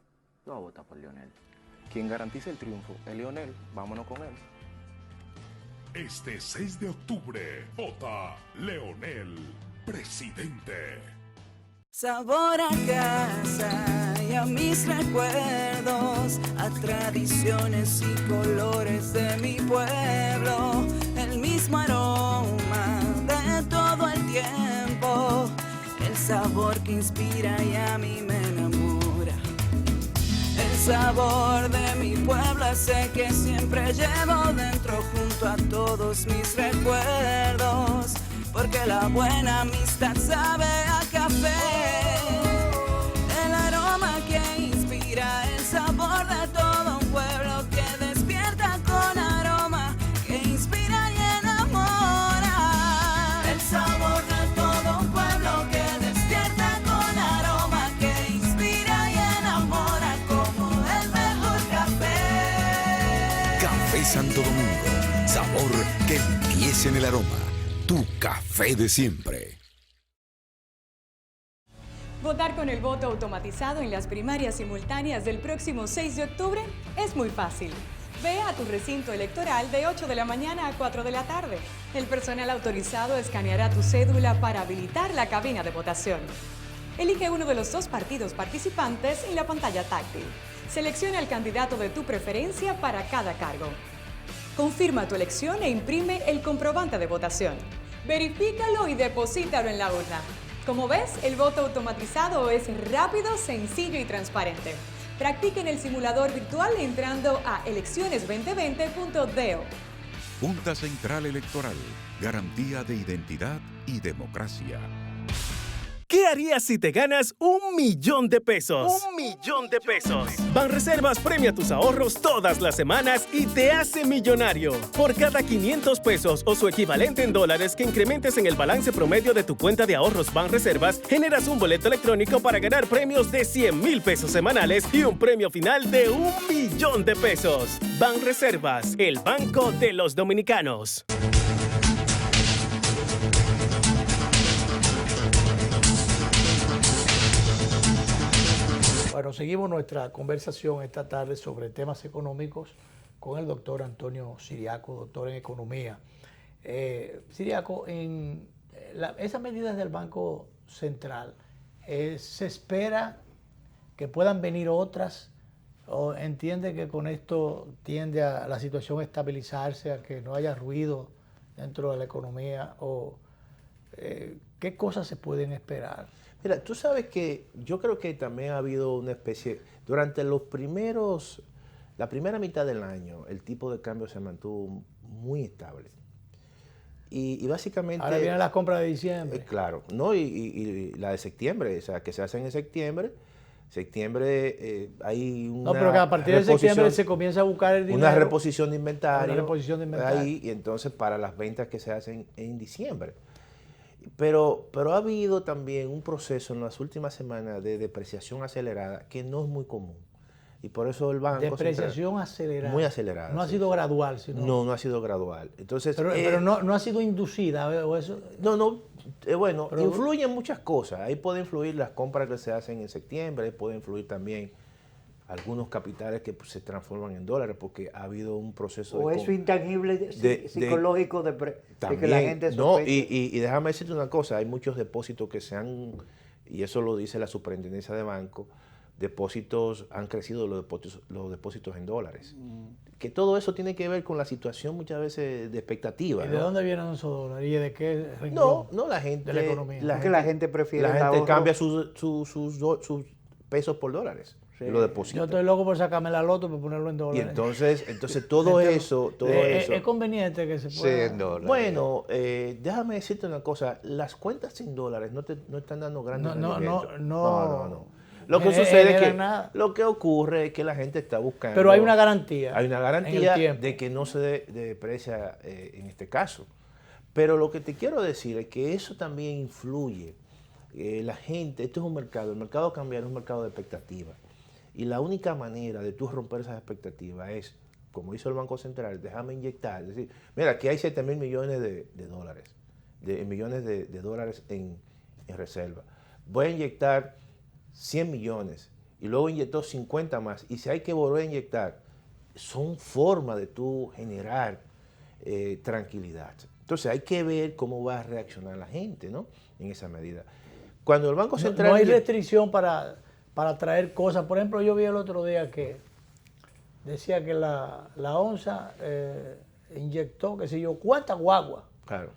Yo voy a votar por Leonel. Quien garantiza el triunfo es Leonel. Vámonos con él. Este 6 de octubre, vota Leonel, presidente. Sabor a casa y a mis recuerdos, a tradiciones y colores de mi pueblo, el mismo aroma de todo el tiempo, el sabor que inspira y a mí me enamora. El sabor de mi pueblo ese que siempre llevo dentro junto a todos mis recuerdos, porque la buena amistad sabe a café. El aroma que inspira, el sabor de todo un pueblo que despierta con aroma, que inspira y enamora. El sabor de todo un pueblo que despierta con aroma, que inspira y enamora como el mejor café. Café Santo Domingo, sabor que empieza en el aroma. Tu café de siempre. Votar con el voto automatizado en las primarias simultáneas del próximo 6 de octubre es muy fácil. Ve a tu recinto electoral de 8 de la mañana a 4 de la tarde. El personal autorizado escaneará tu cédula para habilitar la cabina de votación. Elige uno de los 2 partidos participantes en la pantalla táctil. Selecciona el candidato de tu preferencia para cada cargo. Confirma tu elección e imprime el comprobante de votación. Verifícalo y deposítalo en la urna. Como ves, el voto automatizado es rápido, sencillo y transparente. Practica en el simulador virtual entrando a elecciones2020.do. Junta Central Electoral, garantía de identidad y democracia. ¿Qué harías si te ganas $1.000.000? $1.000.000. Banreservas premia tus ahorros todas las semanas y te hace millonario. Por cada $500 o su equivalente en dólares que incrementes en el balance promedio de tu cuenta de ahorros Banreservas, generas un boleto electrónico para ganar premios de $100,000 semanales y un premio final de $1.000.000. Banreservas, el banco de los dominicanos. Bueno, seguimos nuestra conversación esta tarde sobre temas económicos con el doctor Antonio Siriaco, doctor en economía. Siriaco, en esas medidas del Banco Central, ¿se espera que puedan venir otras? ¿O entiende que con esto tiende a la situación a estabilizarse, a que no haya ruido dentro de la economía? ¿O qué cosas se pueden esperar? Mira, tú sabes que yo creo que también ha habido una especie, durante los primeros La primera mitad del año el tipo de cambio se mantuvo muy estable. Y básicamente... Ahora vienen las compras de diciembre. Claro, ¿no? Y la de septiembre, o sea, que se hacen en septiembre. Septiembre hay una... No, pero que a partir de septiembre se comienza a buscar el dinero. Una reposición de inventario. Una reposición de inventario. Ahí, y entonces para las ventas que se hacen en diciembre. Pero ha habido también un proceso en las últimas semanas de depreciación acelerada que no es muy común. Y por eso el Banco Depreciación acelerada. Muy acelerada. No ha sido gradual, sino... No ha sido gradual. Entonces, pero no ha sido inducida, ¿o eso? Bueno, pero, influyen muchas cosas. Ahí pueden influir las compras que se hacen en septiembre, ahí pueden influir también algunos capitales que se transforman en dólares, porque ha habido un proceso o eso intangible psicológico de que la gente sospecha. No, y déjame decirte una cosa, hay muchos depósitos que se han, y eso lo dice la Superintendencia de Banco, depósitos han crecido los depósitos en dólares. Que todo eso tiene que ver con la situación muchas veces de expectativa. ¿Y de dónde vienen esos dólares? ¿Y de qué renglón? No, la gente... De la economía. La gente prefiere... La gente cambia sus pesos por dólares. Sí. Y lo deposita. Yo estoy loco por sacarme la loto para ponerlo en dólares. Y entonces todo eso... Es conveniente que se pueda... Sí, en dólares. Bueno, déjame decirte una cosa. Las cuentas en dólares no están dando grandes rendimientos. No. Lo que sucede es que lo que ocurre es que la gente está buscando... Pero hay una garantía. Hay una garantía de que no se deprecia en este caso. Pero lo que te quiero decir es que eso también influye. La gente, esto es un mercado, el mercado cambiario es un mercado de expectativas. Y la única manera de tú romper esas expectativas es, como hizo el Banco Central, déjame inyectar. Es decir, mira, aquí hay 7.000 millones de dólares, millones de dólares en reserva. Voy a inyectar 100 millones y luego inyectó 50 más. Y si hay que volver a inyectar, son formas de tú generar tranquilidad. Entonces hay que ver cómo va a reaccionar la gente, ¿no? En esa medida. Cuando el Banco Central... No hay restricción para traer cosas. Por ejemplo, yo vi el otro día que decía que la ONSA inyectó, qué sé yo, ¿cuántas guaguas? Claro.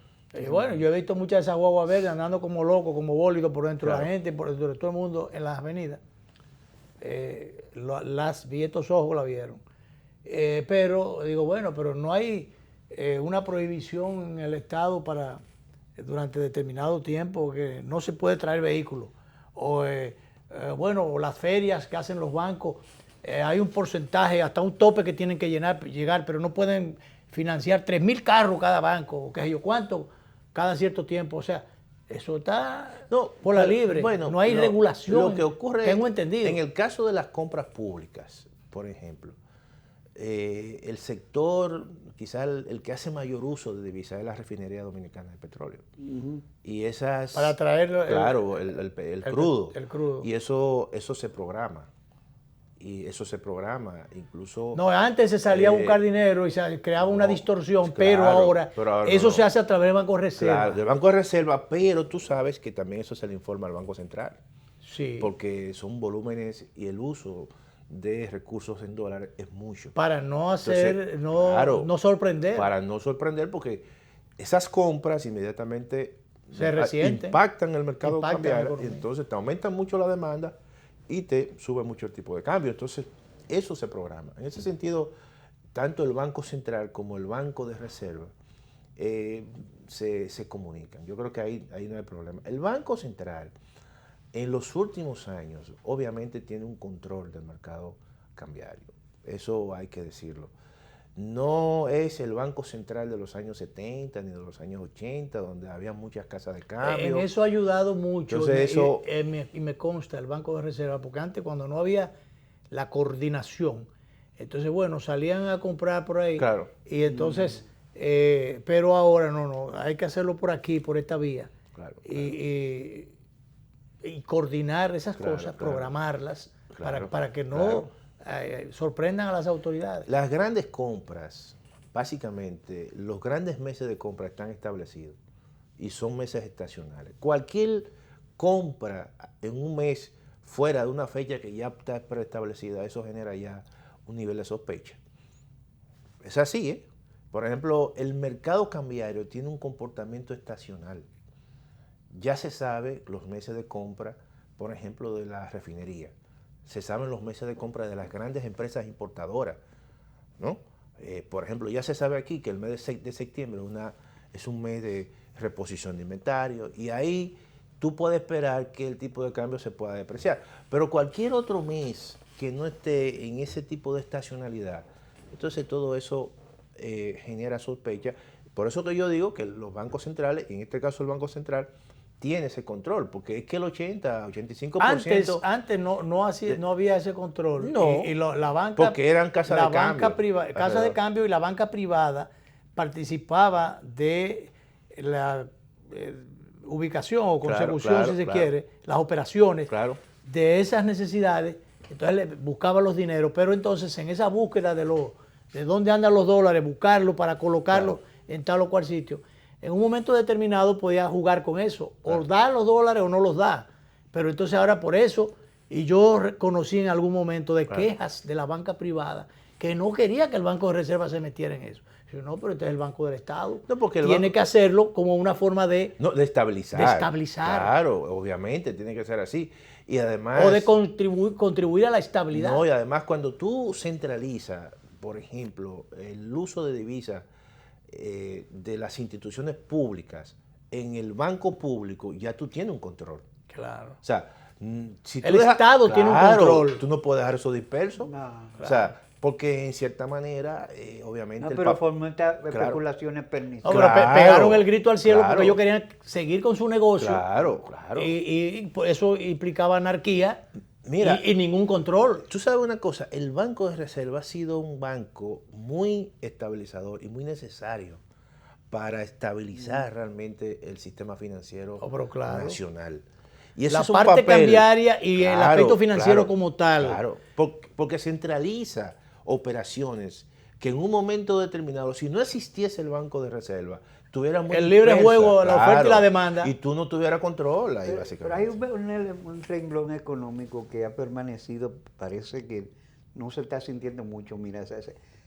Bueno, yo he visto muchas de esas guaguas verdes andando como locos, como bólidos por dentro de la gente, por dentro de todo el mundo en las avenidas. Las vi, estos ojos la vieron. Pero digo, bueno, pero no hay una prohibición en el Estado para durante determinado tiempo que no se puede traer vehículos. O bueno, las ferias que hacen los bancos, hay un porcentaje, hasta un tope que tienen que llegar, pero no pueden financiar 3.000 carros cada banco, o qué sé yo cuánto, cada cierto tiempo. O sea, eso está por la libre. Bueno, no hay regulación. Lo que ocurre, tengo entendido. En el caso de las compras públicas, por ejemplo, el sector, quizás el que hace mayor uso de divisas es la refinería dominicana de petróleo. Y esas... Para traer el crudo. El crudo. Y eso se programa. Incluso... No, antes se salía a buscar dinero y se creaba una distorsión, pero ahora eso se hace a través del Banco de Reserva. Claro, del Banco de Reserva, pero tú sabes que también eso se le informa al Banco Central. Sí. Porque son volúmenes y el uso de recursos en dólares es mucho. Para no hacer, no sorprender. Para no sorprender, porque esas compras inmediatamente se resienten, impactan el mercado cambiario y entonces te aumentan mucho la demanda y te sube mucho el tipo de cambio. Entonces, eso se programa. En ese sentido, tanto el Banco Central como el Banco de Reserva se comunican. Yo creo que ahí no hay problema. El Banco Central, en los últimos años, obviamente tiene un control del mercado cambiario. Eso hay que decirlo. No es el Banco Central de los años 70 ni de los años 80, donde había muchas casas de cambio. En eso ha ayudado mucho. Entonces, y me consta el Banco de Reserva, porque antes cuando no había la coordinación, entonces bueno, salían a comprar por ahí. Claro. Y entonces, pero ahora no, hay que hacerlo por aquí, por esta vía. Claro. Y coordinar esas cosas, programarlas, para que no sorprendan a las autoridades. Las grandes compras, básicamente, los grandes meses de compra están establecidos y son meses estacionales. Cualquier compra en un mes fuera de una fecha que ya está preestablecida, eso genera ya un nivel de sospecha. Es así, ¿eh? Por ejemplo, el mercado cambiario tiene un comportamiento estacional. Ya se sabe los meses de compra, por ejemplo, de la refinería. se saben los meses de compra de las grandes empresas importadoras, ¿no? Por ejemplo, ya se sabe aquí que el mes de septiembre es un mes de reposición de inventario y ahí tú puedes esperar que el tipo de cambio se pueda depreciar. Pero cualquier otro mes que no esté en ese tipo de estacionalidad, entonces todo eso genera sospecha. Por eso que yo digo que los bancos centrales, y en este caso el Banco Central, tiene ese control, porque es que el 85%... Antes no había ese control. No, la banca, porque eran casas de cambio. Casa de cambio y la banca privada participaba de la ubicación o consecución, si se quiere, las operaciones de esas necesidades. Entonces buscaba los dineros, pero entonces en esa búsqueda de dónde andan los dólares, buscarlos para colocarlos en tal o cual sitio, en un momento determinado podía jugar con eso, o da los dólares o no los da. Pero entonces ahora por eso, y yo conocí en algún momento de quejas de la banca privada que no quería que el Banco de Reserva se metiera en eso. Yo, no, pero este es el Banco del Estado. No, porque tiene que hacerlo como una forma de estabilizar. De estabilizar. Claro, obviamente, tiene que ser así. Y además... O de contribuir a la estabilidad. No, y además cuando tú centralizas, por ejemplo, el uso de divisas de las instituciones públicas en el banco público, ya tú tienes un control. Claro. O sea, si tú el Estado tiene un control. Tú no puedes dejar eso disperso. No, claro. O sea, porque en cierta manera, obviamente... No, pero fomenta especulaciones permisivas. No, pero pegaron el grito al cielo porque ellos querían seguir con su negocio. Claro. Y eso implicaba anarquía. Mira, y ningún control. Tú sabes una cosa, el Banco de Reserva ha sido un banco muy estabilizador y muy necesario para estabilizar realmente el sistema financiero nacional. Y eso la es un parte papel, cambiaria y el aspecto financiero como tal. Claro, porque centraliza operaciones que en un momento determinado, si no existiese el Banco de Reserva, tuviera muy el libre juego, la oferta y la demanda. Y tú no tuvieras control ahí, básicamente. Pero hay un renglón económico que ha permanecido, parece que no se está sintiendo mucho. Mira,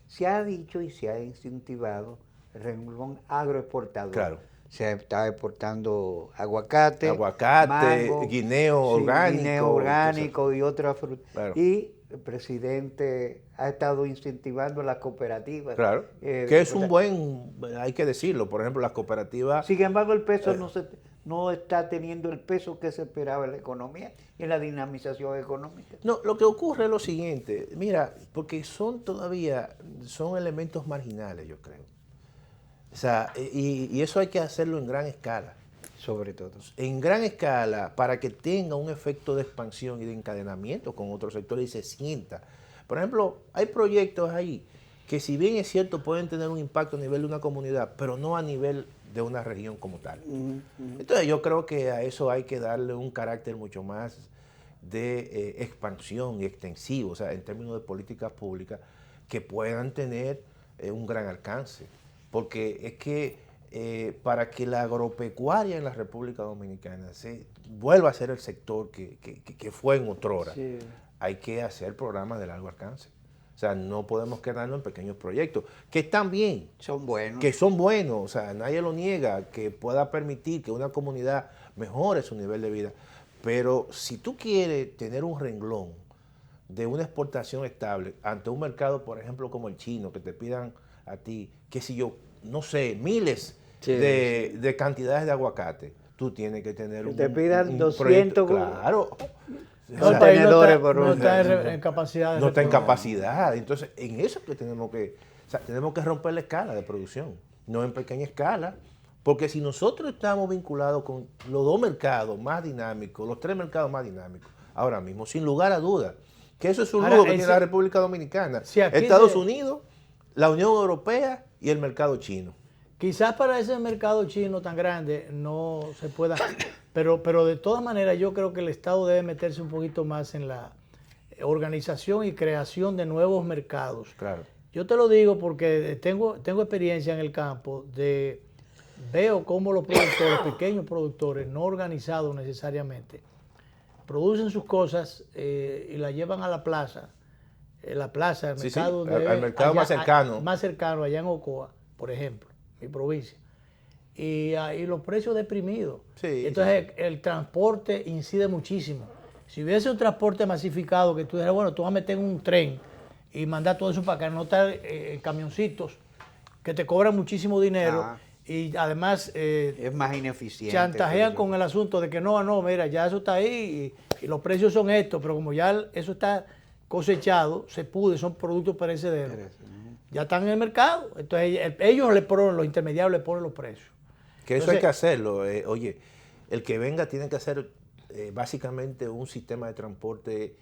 se ha dicho y se ha incentivado el renglón agroexportador. Claro. Se está exportando aguacate, mango, guineo orgánico y otras frutas. Claro. Y el presidente ha estado incentivando las cooperativas. Claro, que es un buen, hay que decirlo, por ejemplo, las cooperativas... Sin embargo, el peso no está teniendo el peso que se esperaba en la economía y en la dinamización económica. No, lo que ocurre es lo siguiente, mira, porque son elementos marginales, yo creo. O sea, y eso hay que hacerlo en gran escala. Sobre todo. En gran escala, para que tenga un efecto de expansión y de encadenamiento con otros sectores y se sienta. Por ejemplo, hay proyectos ahí que, si bien es cierto, pueden tener un impacto a nivel de una comunidad, pero no a nivel de una región como tal. Entonces yo creo que a eso hay que darle un carácter mucho más de expansión y extensivo, o sea, en términos de políticas públicas que puedan tener un gran alcance. Porque es que para que la agropecuaria en la República Dominicana vuelva a ser el sector que fue en otrora, hay que hacer programas de largo alcance. O sea, no podemos quedarnos en pequeños proyectos, que están bien. Son buenos. Que son buenos, o sea, nadie lo niega, que pueda permitir que una comunidad mejore su nivel de vida. Pero si tú quieres tener un renglón de una exportación estable ante un mercado, por ejemplo, como el chino, que te pidan a ti, qué sé yo, no sé, miles de cantidades de aguacate, tú tienes que tener te pidan 200 claro. No, el país no está en capacidad. No está en capacidad. Entonces, en eso que tenemos que romper la escala de producción, no en pequeña escala, porque si nosotros estamos vinculados con los dos mercados más dinámicos, los tres mercados más dinámicos, ahora mismo, sin lugar a dudas, que eso es un lujo que tiene la República Dominicana, Estados Unidos, la Unión Europea y el mercado chino. Quizás para ese mercado chino tan grande no se pueda, pero de todas maneras yo creo que el Estado debe meterse un poquito más en la organización y creación de nuevos mercados. Claro. Yo te lo digo porque tengo experiencia en el campo, veo cómo los productores, pequeños productores, no organizados necesariamente, producen sus cosas y las llevan a la plaza. El mercado, al mercado allá, más cercano, allá en Ocoa, por ejemplo, mi provincia. Y los precios deprimidos. Entonces el transporte incide muchísimo. Si hubiese un transporte masificado que tú dijeras, bueno, tú vas a meter en un tren y mandar todo eso para acá, no estar en camioncitos que te cobran muchísimo dinero y además es más ineficiente. Chantajean con el asunto de que no, mira, ya eso está ahí y los precios son estos, pero como ya eso está cosechado, se pude, son productos perecederos. Ya están en el mercado, entonces ellos le ponen, los intermediarios le ponen los precios. Que eso hay que hacerlo. Oye, el que venga tiene que hacer básicamente un sistema de transporte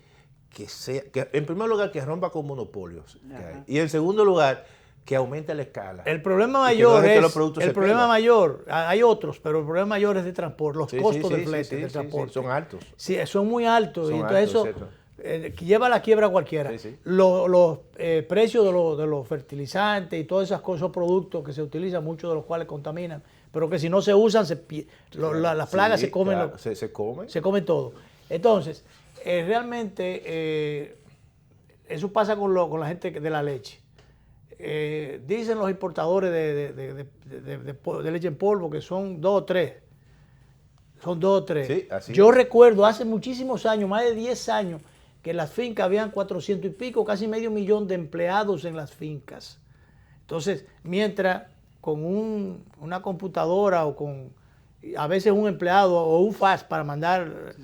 que sea, que en primer lugar que rompa con monopolios que hay, y en segundo lugar que aumente la escala. El problema mayor hay otros, pero el problema mayor es de transporte, los costos del flete del transporte. Son altos. Sí, son muy altos, y entonces eso lleva a la quiebra a cualquiera. Los precios de los fertilizantes y todas esas cosas, productos que se utilizan, muchos de los cuales contaminan, pero que si no se usan, las plagas se comen. Claro, se comen. Se comen todo. Entonces, realmente eso pasa con la gente de la leche. Dicen los importadores de leche en polvo que son 2 o 3. Son 2 o 3. Sí, así Yo es. recuerdo hace muchísimos años, más de 10 años, que en las fincas habían 400 y pico, casi medio millón de empleados en las fincas. Entonces, mientras con una computadora o con a veces un empleado o un fax para mandar,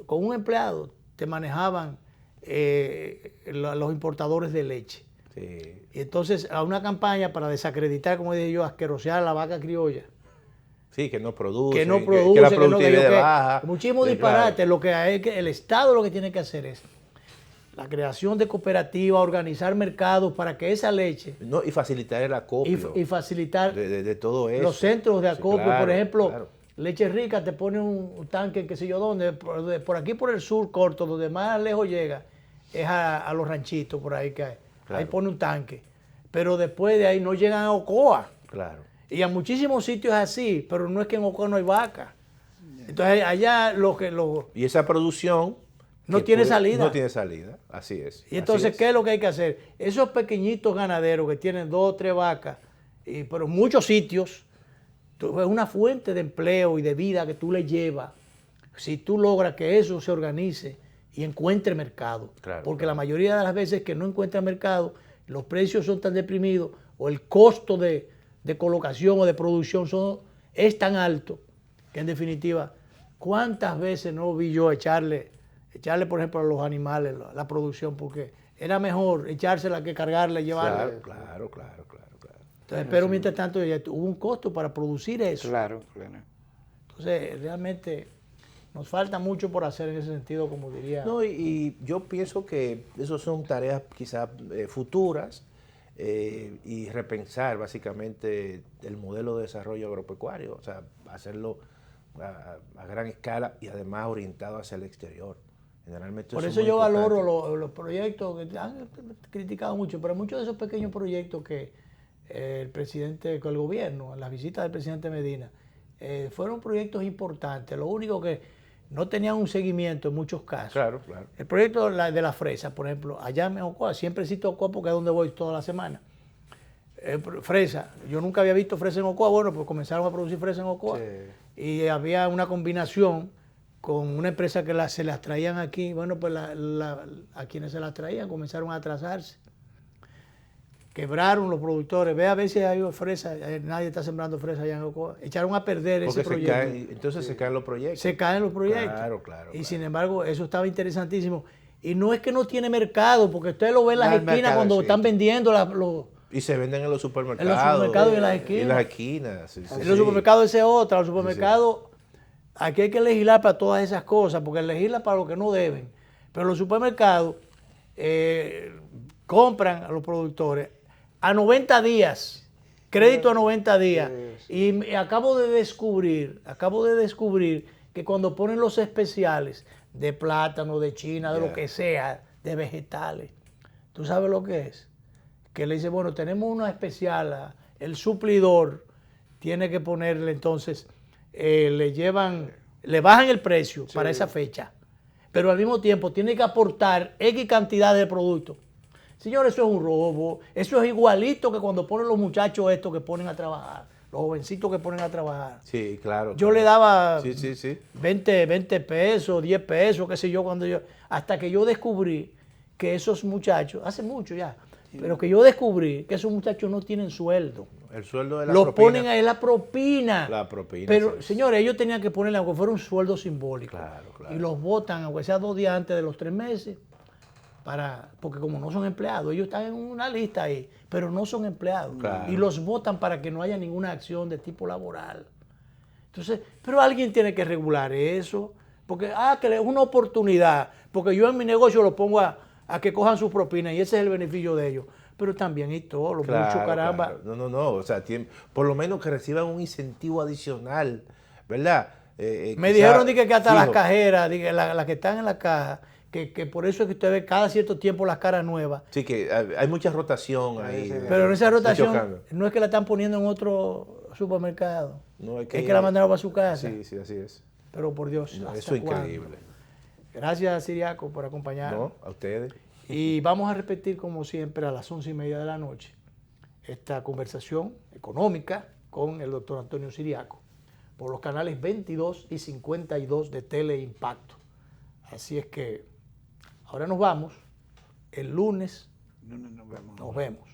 con un empleado te manejaban los importadores de leche. Y entonces a una campaña para desacreditar, como dije yo, asquerosear a la vaca criolla. Sí, que no produce, que la productividad es baja. Muchísimo disparate. Lo que hay que el Estado lo que tiene que hacer es la creación de cooperativas, organizar mercados para que esa leche... Y facilitar el acopio. Y facilitar de todo eso. Los centros de acopio. Claro, por ejemplo, claro. Leche Rica te pone un tanque, qué sé yo dónde, por aquí por el sur corto, donde más lejos llega, es a los ranchitos por ahí que hay. Claro. Ahí pone un tanque. Pero después de ahí no llegan a Ocoa. Claro. Y a muchísimos sitios es así, pero no es que en Ocoa no hay vaca. Entonces allá Y esa producción... No tiene salida. No tiene salida, así es. Y entonces, ¿qué es lo que hay que hacer? Esos pequeñitos ganaderos que tienen 2 o 3 vacas, pero en muchos sitios, es una fuente de empleo y de vida que tú le llevas. Si tú logras que eso se organice y encuentre mercado. Claro, porque la mayoría de las veces que no encuentra mercado, los precios son tan deprimidos o el costo de colocación o de producción es tan alto que en definitiva, ¿cuántas veces no vi yo echarle, por ejemplo, a los animales la producción? Porque era mejor echársela que cargarla y llevarla. Claro. Entonces, pero mientras tanto ya hubo un costo para producir eso. Claro. Entonces, realmente nos falta mucho por hacer en ese sentido, como diría. No, y yo pienso que eso son tareas quizás futuras y repensar básicamente el modelo de desarrollo agropecuario, o sea, hacerlo a gran escala y además orientado hacia el exterior. Generalmente por eso yo valoro los proyectos que han criticado mucho, pero muchos de esos pequeños proyectos que el presidente, con el gobierno, en las visitas del presidente Medina, fueron proyectos importantes. Lo único que no tenían un seguimiento en muchos casos. Claro. El proyecto de la fresa, por ejemplo, allá en Ocoa, siempre cito Ocoa porque es donde voy toda la semana. Fresa, yo nunca había visto fresa en Ocoa, bueno, pues comenzaron a producir fresa en Ocoa. Y había una combinación con una empresa que se las traían aquí. Bueno, pues a quienes se las traían comenzaron a atrasarse. Quebraron los productores. Ve a ver si hay fresa. Nadie está sembrando fresa allá en Ocoa. Echaron a perder ese proyecto. Entonces se caen los proyectos. Se caen los proyectos. Claro. Y sin embargo, eso estaba interesantísimo. Y no es que no tiene mercado, porque usted lo ve en las esquinas cuando están vendiendo y se venden en los supermercados. En los supermercados y en las esquinas. En las esquinas. En los supermercados ese es otra. Los supermercados, aquí hay que legislar para todas esas cosas, porque legisla para lo que no deben. Pero los supermercados compran a los productores a 90 días, crédito a 90 días. Y acabo de descubrir que cuando ponen los especiales de plátano, de China, de lo que sea, de vegetales, ¿tú sabes lo que es? Que le dice, bueno, tenemos una especial, el suplidor tiene que ponerle entonces, le bajan el precio para esa fecha, pero al mismo tiempo tiene que aportar X cantidad de productos. Señor, eso es un robo, eso es igualito que cuando ponen los muchachos estos que ponen a trabajar los jovencitos que ponen a trabajar. Sí, claro. Yo le daba sí, sí, sí. 20 pesos, 10 pesos, qué sé yo, hasta que yo descubrí que esos muchachos, hace mucho ya, pero que yo descubrí que esos muchachos no tienen sueldo. El sueldo de la Lo propina. ponen ahí la propina. La propina. Pero, sí. señores, ellos tenían que ponerle, aunque fuera un sueldo simbólico. Claro, claro. Y los votan, aunque sea 2 días antes de los 3 meses, porque como no son empleados, ellos están en una lista ahí, pero no son empleados. Claro. Y los votan para que no haya ninguna acción de tipo laboral. Entonces, pero alguien tiene que regular eso, porque que es una oportunidad, porque yo en mi negocio lo pongo a que cojan sus propinas y ese es el beneficio de ellos. Pero también y todo, lo mucho, caramba. Claro. No, o sea, por lo menos que reciban un incentivo adicional, ¿verdad? Me dijeron que hasta las cajeras, las que están en la caja, que por eso es que usted ve cada cierto tiempo las caras nuevas. Sí, que hay mucha rotación ahí. Pero en esa rotación no es que la están poniendo en otro supermercado, no, es que la mandaron para su casa. Sí, sí, así es. Pero por Dios, no, eso es increíble. Gracias, Siriaco, por acompañarnos. No, a ustedes. Y vamos a repetir, como siempre, a las 11:30 de la noche, esta conversación económica con el doctor Antonio Siriaco por los canales 22 y 52 de Teleimpacto. Así es que ahora nos vamos. El lunes nos vemos.